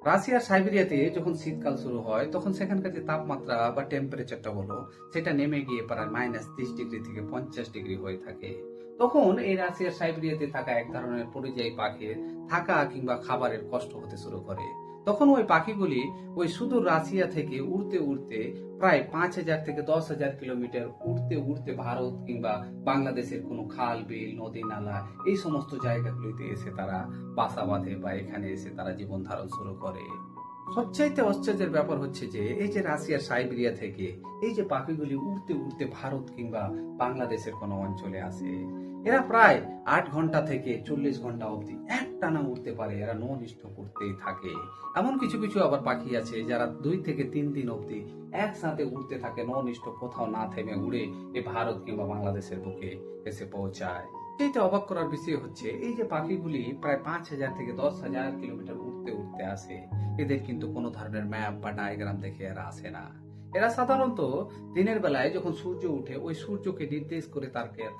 রাশিয়ার সাইবেরিয়াতে যখন শীতকাল শুরু হয় তখন সেখানকার যে তাপমাত্রা বা টেম্পারেচারটা বলো সেটা নেমে গিয়ে প্রায় -30 ডিগ্রি থেকে 50 ডিগ্রি হয়ে থাকে। তখন এই রাশিয়ার সাইবেরিয়াতে থাকা এক ধরনের পরিযায়ী পাখির থাকা কিংবা খাবারের কষ্ট হতে শুরু করে। তখন ওই পাখিগুলি ওই সুদূর রাশিয়া থেকে উড়তে উড়তে প্রায় 5,000 থেকে 10,000 কিলোমিটার উড়তে উড়তে ভারত কিংবা বাংলাদেশের কোনো খাল বিল নদী নালা এই সমস্ত জায়গাগুলিতে এসে তারা বাসা বাঁধে বা এখানে এসে তারা জীবন ধারণ শুরু করে। সবচাইতে আশ্চর্যের ব্যাপার হচ্ছে যে এই যে রাশিয়ার সাইবেরিয়া থেকে এই যে পাখিগুলি উড়তে উড়তে ভারত কিংবা বাংলাদেশের কোনো অঞ্চলে আসে, এরা প্রায় 8 ঘন্টা থেকে 40 ঘন্টা অবধি একটানা উড়তে পারে। এরা নন স্টপ উড়তেই থাকে। এমন কিছু কিছু আবার পাখি আছে যারা 2 থেকে 3 দিন অবধি একসাথে উড়তে থাকে, নন স্টপ কোথাও না থেমে উড়ে এই ভারত কিংবা বাংলাদেশের বুকে এসে পৌঁছায়। এইটা অবাক করার বিষয় হচ্ছে এই যে পাখিগুলি প্রায় 5,000 থেকে 10,000 কিলোমিটার উঠতে উঠতে আসে, এদের কিন্তু কোনো ধরনের ম্যাপ বা ডায়াগ্রাম দেখে এরা আসে না। এরা সাধারণত দিনের বেলায় যখন সূর্য উঠে ওই সূর্যকে নির্দেশ করে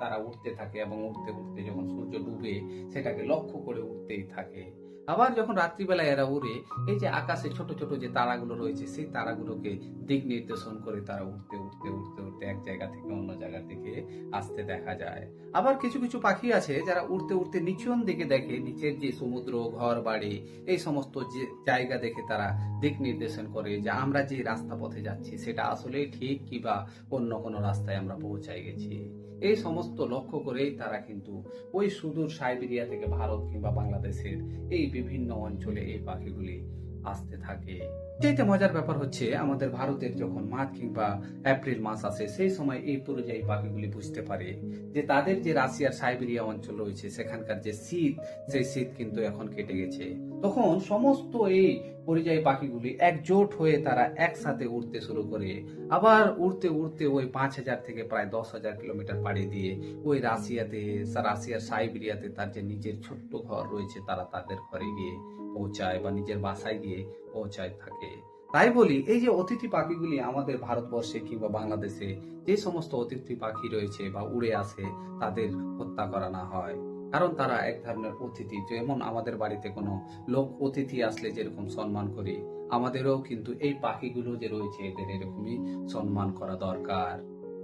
তারা উঠতে থাকে এবং উঠতে উঠতে যখন সূর্য ডুবে সেটাকে লক্ষ্য করে উঠতেই থাকে। আবার যখন রাত্রিবেলায় এরা উড়ে এই যে আকাশে ছোট ছোট যে তারাগুলো রয়েছে সেই তারাগুলোকে দিক নির্দেশন করে তারা উঠতে উঠতে উঠতে উঠতে এক জায়গা থেকে অন্য জায়গার দিকে আসতে দেখা যায়। আবার কিছু কিছু পাখি আছে যারা উড়তে উড়তে নিচন দিকে দেখে, নিচের যে সমুদ্র ঘর বাড়ি এই সমস্ত যে জায়গা দেখে তারা দিক নির্দেশন করে যে আমরা যে রাস্তা পথে যাচ্ছি সেটা আসলে ঠিক কিবা অন্য কোনো রাস্তায় আমরা পৌঁছায় গেছি। এই সমস্ত লক্ষ্য করেই তারা কিন্তু ওই সুদূর সাইবেরিয়া থেকে ভারত কিংবা বাংলাদেশের এই বিভিন্ন অঞ্চলে এই পাখিগুলি আসতে থাকে। যেটা মজার ব্যাপার হচ্ছে আমাদের ভারতের যখন মার্চ কিংবা এপ্রিল মাস আসে সেই সময় এই পরিযায়ী পাখিগুলি বুঝতে পারে যে তাদের যে রাশিয়ার সাইবেরিয়া অঞ্চল রয়েছে সেখানকার যে শীত সেই শীত কিন্তু এখন কেটে গেছে। তখন সমস্ত এই পরিযায়ী পাখিগুলি একজোট হয়ে তারা একসাথে উড়তে শুরু করে। আবার উড়তে উড়তে ওই 5,000 থেকে প্রায় 10,000 কিলোমিটার পাড়ি দিয়ে ওই রাশিয়ার সাইবেরিয়াতে তার যে নিজের ছোট্ট ঘর রয়েছে তারা তাদের ঘরে গিয়ে পৌঁছায় বা নিজের বাসায় গিয়ে পৌঁছায় থাকে। তাই বলি এই যে অতিথি পাখিগুলি আমাদের ভারতবর্ষে কিংবা বাংলাদেশে যে সমস্ত অতিথি পাখি রয়েছে বা উড়ে আসে তাদের হত্যা করা না হয়, কারণ তারা এক ধরনের অতিথি। যেমন আমাদের বাড়িতে কোনো লোক অতিথি আসলে যেরকম সম্মান করি, আমাদেরও কিন্তু এই পাখিগুলো যে রয়েছে এদের এরকমই সম্মান করা দরকার।